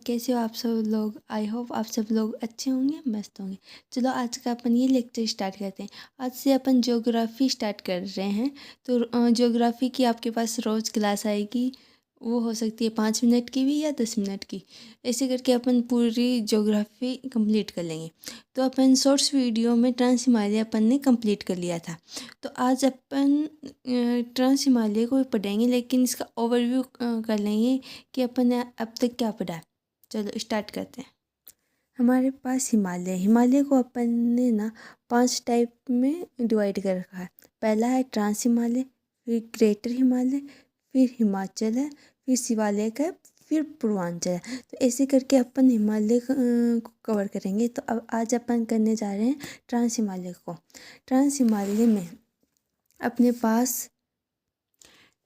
कैसे हो आप सब लोग। आई होप आप सब लोग अच्छे होंगे, मस्त होंगे। चलो आज का अपन ये लेक्चर स्टार्ट करते हैं। आज से अपन ज्योग्राफी स्टार्ट कर रहे हैं। तो ज्योग्राफी की आपके पास रोज़ क्लास आएगी। वो हो सकती है 5 मिनट की भी या 10 मिनट की। ऐसे करके अपन पूरी ज्योग्राफी कंप्लीट कर लेंगे। तो अपन शॉर्ट्स वीडियो में ट्रांस हिमालय अपन ने कंप्लीट कर लिया था। तो आज अपन ट्रांस हिमालय को पढ़ेंगे, लेकिन इसका ओवरव्यू कर लेंगे कि अपन ने अब तक क्या पढ़ा है। चलो स्टार्ट करते हैं। हमारे पास हिमालय को अपन ने ना 5 टाइप में डिवाइड कर रखा है। पहला है ट्रांस हिमालय, फिर ग्रेटर हिमालय, फिर हिमाचल है, फिर शिवालिक है, फिर पूर्वांचल है। तो ऐसे करके अपन हिमालय को कवर करेंगे। तो अब आज अपन करने जा रहे हैं ट्रांस हिमालय को। ट्रांस हिमालय में अपने पास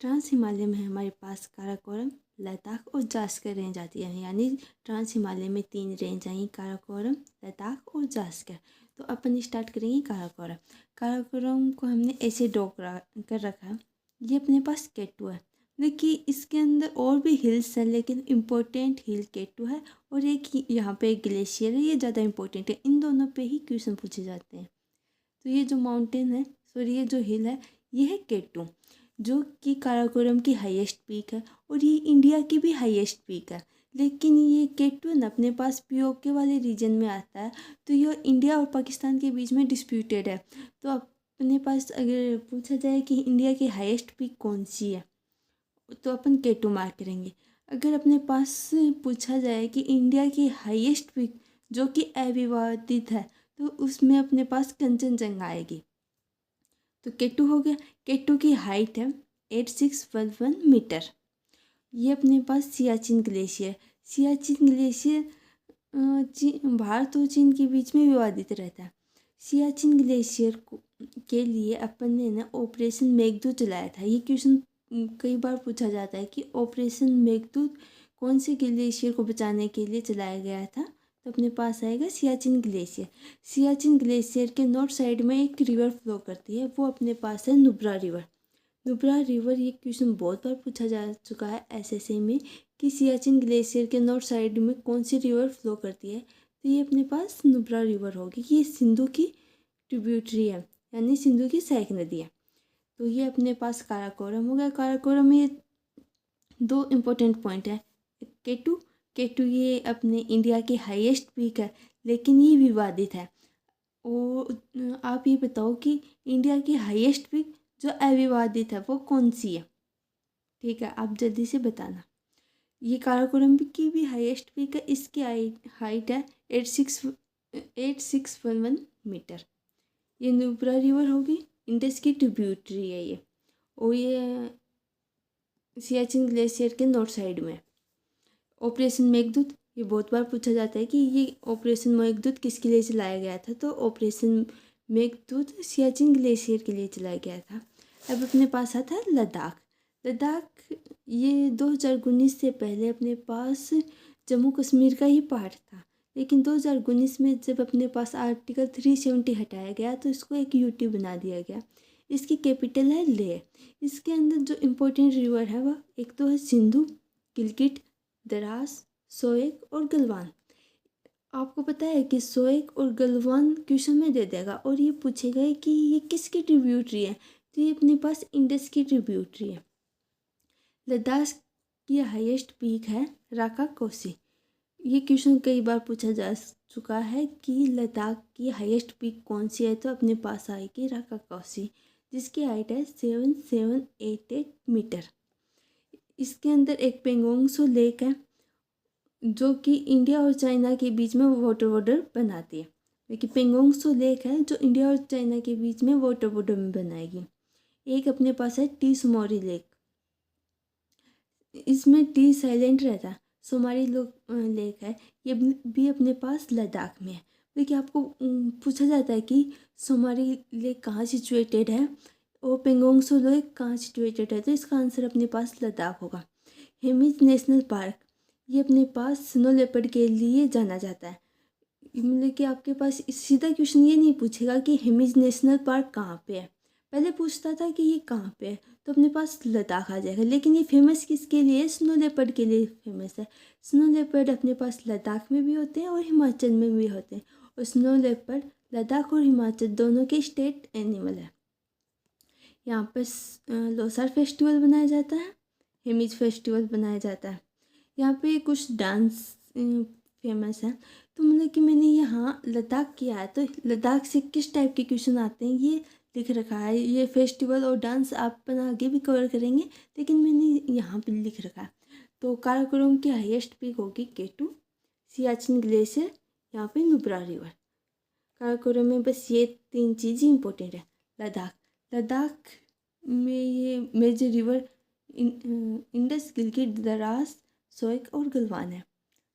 ट्रांस हिमालय में हमारे पास काराकोरम, लद्दाख और जास्कर रेंज आती है। यानी ट्रांस हिमालय में 3 रेंज आई, काराकोरम, लद्दाख और जास्कर। तो अपन स्टार्ट करेंगे काराकोरम। काराकोरम को हमने ऐसे ड्रॉ कर रखा है। ये अपने पास केटू है। देखिए इसके अंदर और भी हिल्स हैं, लेकिन इम्पोर्टेंट हिल केटू है और एक यहाँ पे एक ग्लेशियर है। ये ज़्यादा इम्पोर्टेंट है। इन दोनों पे ही क्वेश्चन पूछे जाते हैं। तो ये जो माउंटेन है, सॉरी ये जो हिल है, ये है केटू, जो कि काराकोरम की हाईएस्ट पीक है और ये इंडिया की भी हाईएस्ट पीक है। लेकिन ये केटू न अपने पास पीओके वाले रीजन में आता है। तो ये इंडिया और पाकिस्तान के बीच में डिस्प्यूटेड है। तो अपने पास अगर पूछा जाए कि इंडिया की हाईएस्ट पीक कौन सी है, तो अपन केटू मार्क करेंगे। अगर अपने पास पूछा जाए कि इंडिया की हाईएस्ट पीक जो कि अविवादित है, तो उसमें अपने पास कंचनजंगा आएगी। तो केटू हो गया। केटू की हाइट है 8611 मीटर। ये अपने पास सियाचिन ग्लेशियर। सियाचिन ग्लेशियर भारत और चीन के बीच में विवादित रहता है। सियाचिन ग्लेशियर के लिए अपन ने ना ऑपरेशन मेघदूत चलाया था। ये क्वेश्चन कई बार पूछा जाता है कि ऑपरेशन मेघदूत कौन से ग्लेशियर को बचाने के लिए चलाया गया था। तो अपने पास आएगा सियाचिन ग्लेशियर। सियाचिन ग्लेशियर के नॉर्थ साइड में एक रिवर फ्लो करती है, वो अपने पास है नुब्रा रिवर। नुब्रा रिवर, ये क्वेश्चन बहुत बार पूछा जा चुका है एसएससी में कि सियाचिन ग्लेशियर के नॉर्थ साइड में कौन सी रिवर फ्लो करती है। तो ये अपने पास नुब्रा रिवर होगी। ये सिंधु की ट्रिब्यूटरी है, यानी सिंधु की सहायक नदी है। तो ये अपने पास काराकोरम हो गया। काराकोरम में 2 इम्पोर्टेंट पॉइंट है। केटू केटू ये अपने इंडिया की हाईएस्ट पीक है, लेकिन ये विवादित है। और आप ये बताओ कि इंडिया की हाईएस्ट पीक जो अविवादित है वो कौन सी है। ठीक है, आप जल्दी से बताना। ये काराकोरम की भी हाईएस्ट पीक है। इसकी हाइट है 8611 मीटर। ये नुब्रा रिवर होगी, इंडस की ट्रिब्यूटरी है ये। और ये सियाचिन ग्लेशियर के नॉर्थ साइड में। ऑपरेशन मेघदूत, ये बहुत बार पूछा जाता है कि ये ऑपरेशन मेघदूत किसके लिए चलाया गया था। तो ऑपरेशन मेघदूत सियाचिन ग्लेशियर के लिए चलाया गया था। अब अपने पास आता है लद्दाख। लद्दाख ये 2019 से पहले अपने पास जम्मू कश्मीर का ही पार्ट था, लेकिन 2019 में जब अपने पास आर्टिकल 370 हटाया गया तो इसको एक यूटी बना दिया गया। इसकी कैपिटल है लेह। इसके अंदर जो इम्पोर्टेंट रिवर है वह एक तो है सिंधु, गिलगिट, द्रास, सोएक और गलवान। आपको पता है कि सोएक और गलवान क्वेश्चन में दे देगा और ये पूछेगा कि ये किसकी ट्रिब्यूटरी है। तो ये अपने पास इंडस की ट्रिब्यूटरी है। लद्दाख की हाईएस्ट पीक है राका कोसी। ये क्वेश्चन कई बार पूछा जा चुका है कि लद्दाख की हाईएस्ट पीक कौन सी है। तो अपने पास आएगी राका कोसी, जिसकी हाइट है 7788 मीटर। इसके अंदर एक पेंगोंग सो लेक है, जो कि इंडिया और चाइना के बीच में वाटर बॉर्डर बनाती है। देखिए पेंगोंग सो लेक है जो इंडिया और चाइना के बीच में वाटर बॉर्डर में बनाएगी। एक अपने पास है टी सुमोरी लेक। इसमें टी साइलेंट रहता है। सोमारी लेक है, ये भी अपने पास लद्दाख में है। देखिए आपको पूछा जाता है कि सोमारी लेक कहाँ सिचुएटेड है और पेंगोंग सो लेक कहाँ सिचुएटेड है। तो इसका आंसर अपने पास लद्दाख होगा। हेमिज नेशनल पार्क, ये अपने पास स्नो लेपर्ड के लिए जाना जाता है। मतलब कि आपके पास सीधा क्वेश्चन ये नहीं पूछेगा कि हेमिज नेशनल पार्क कहाँ पे है, पहले पूछता था कि ये कहाँ पे है, तो अपने पास लद्दाख आ जाएगा। लेकिन ये फेमस किसके लिए है? स्नो लेपर्ड के लिए फेमस है। स्नो लेपर्ड अपने पास लद्दाख में भी होते हैं और हिमाचल में भी होते हैं। और स्नो लेपर्ड लद्दाख और हिमाचल दोनों के स्टेट एनिमल है। यहाँ पर लोसार फेस्टिवल मनाया जाता है, हिमिज फेस्टिवल मनाया जाता है। यहाँ पे कुछ डांस फेमस है। तो मतलब कि मैंने यहाँ लद्दाख किया है, तो लद्दाख से किस टाइप के क्वेश्चन आते हैं ये लिख रखा है। ये फेस्टिवल और डांस आप अपन आगे भी कवर करेंगे, लेकिन मैंने यहाँ पे लिख रखा है। तो काराकोरम की हाईएस्ट पीक होगी K2, सियाचिन ग्लेशियर, यहाँ पे नुब्रा रिवर। काराकोरम में बस ये 3 चीज़ इंपॉर्टेंट है। लद्दाख में ये major river Indus, Gilgit, Dras, Shyok और गलवान है।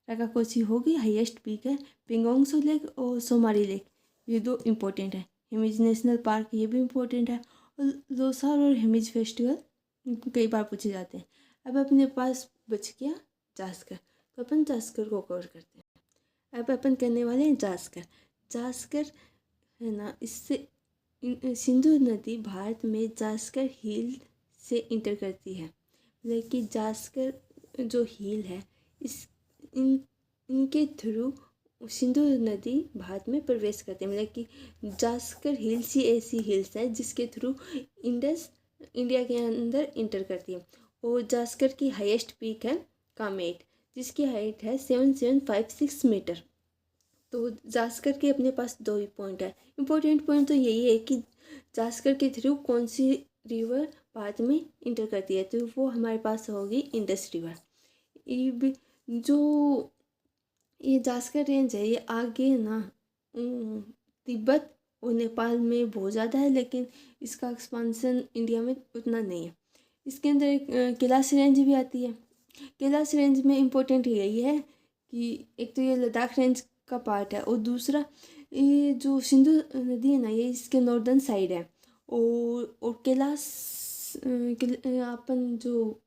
राकाकोसी होगी हाईएस्ट पीक है। पेंगोंग लेक और सोमारी लेक, ये 2 इम्पोर्टेंट है। हिमिज नेशनल पार्क, ये भी इम्पोर्टेंट है। और लोसार और हिमिज फेस्टिवल कई बार पूछे जाते हैं। अब अपने पास बच गया जास्कर, तो अपन जास्कर को कवर करते हैं। अब अपन करने वाले हैं जास्कर है ना। इससे सिंधु नदी भारत में जास्कर हिल से इंटर करती है। लेकिन जास्कर जो हिल है, इनके थ्रू सिंधु नदी भारत में प्रवेश करती है। मतलब कि जास्कर हिल्स ही ऐसी हिल्स है जिसके थ्रू इंडस इंडिया के अंदर इंटर करती है। और जास्कर की हाईएस्ट पीक है कामेट, जिसकी हाइट है 7756 मीटर। तो जास्कर के अपने पास 2 ही पॉइंट है। इम्पोर्टेंट पॉइंट तो यही है कि जास्कर के थ्रू कौन सी रिवर भारत में इंटर करती है, तो वो हमारे पास होगी इंडस रिवर। जो ये जास्कर रेंज है, ये आगे ना तिब्बत और नेपाल में बहुत ज़्यादा है, लेकिन इसका एक्सपांसन इंडिया में उतना नहीं है। इसके अंदर एक कैलाश रेंज भी आती है। कैलाश रेंज में इम्पोर्टेंट यही है कि एक तो ये लद्दाख रेंज का पार्ट है, और दूसरा ये जो सिंधु नदी है ना, ये इसके नॉर्दर्न साइड है। और कैलाश अपन जो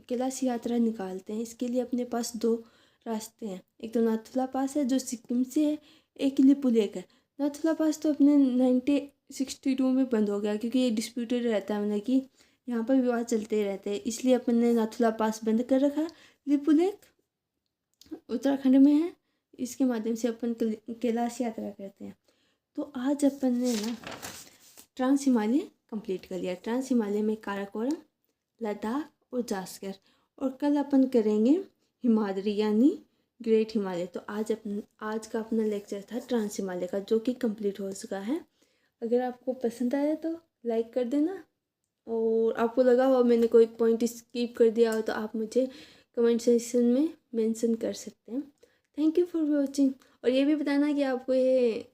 कैलाश यात्रा निकालते हैं, इसके लिए अपने पास 2 रास्ते हैं। एक तो नाथुला पास है जो सिक्किम से है, एक लिपुलेख है। नाथुला पास तो अपने 1962 में बंद हो गया, क्योंकि ये डिस्प्यूटेड रहता है, मतलब कि यहाँ पर विवाद चलते रहते हैं, इसलिए अपन ने नाथुला पास बंद कर रखा है। लिपुलेख उत्तराखंड में है, इसके माध्यम से अपन कैलाश यात्रा करते हैं। तो आज अपन ने ना ट्रांस हिमालय कंप्लीट कर लिया। ट्रांस हिमालय में काराकोरम, लद्दाख और जास्कर, और कल अपन करेंगे हिमाद्री यानी ग्रेट हिमालय। तो आज का अपना लेक्चर था ट्रांस हिमालय का, जो कि कंप्लीट हो चुका है। अगर आपको पसंद आया तो लाइक कर देना, और आपको लगा हो मैंने कोई पॉइंट स्किप कर दिया हो तो आप मुझे कमेंट सेक्शन में मेंशन कर सकते हैं। थैंक यू फॉर वॉचिंग, और ये भी बताना कि आपको ये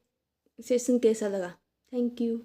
सेशन कैसा लगा। Thank you.